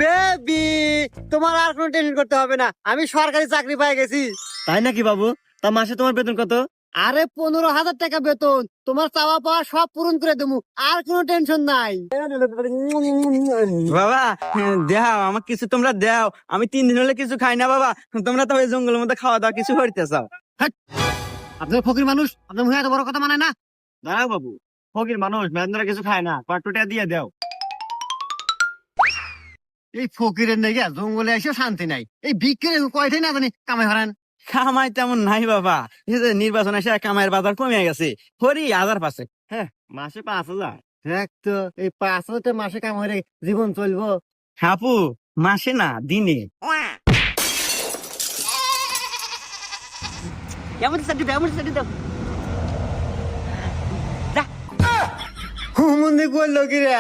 Baby, তোমার আর কোনো tension করতে হবে না, আমি সরকারি চাকরি পেয়ে গেছি। তাই নাকি বাবু? তা মাসে তোমার বেতন কত? আরে 15,000 টাকা বেতন, তোমার চাওয়া পাওয়া সব পূরণ করে দেবো, আর কোনো টেনশন নাই। বাবা দেও আমার কিছু, তোমরা দেও, আমি 3 দিন হলে কিছু খাই না বাবা। তোমরা তো ওই জঙ্গলের মধ্যে খাওয়া দাওয়া কিছু করতে চাও। আপনার ফকির মানুষ, আপনার মুখে এত বড় কথা মানে না। দাঁড়াও বাবু, ফকির মানুষ মেয়েরা কিছু খায় না, কয়েকটা দিয়ে দাও। এই ফকিরের নাকি জঙ্গলে এসে শান্তি নাই, এই বিক্রি কয়টাই না জানি কামাই হারান। কামাই তেমন নাই বাবা, এই যে নির্বাচন এসে কামাইয়ের বাজার কমে গেছে, হরি 1000 পাশে। মাসে 5,000? দেখ তো, এই 5,000 মাসে কাম হয়ে জীবন চলবো? হাপু মাসে না দিনে। এমন সাথে দাও। হুমন্দি করলো কি রে?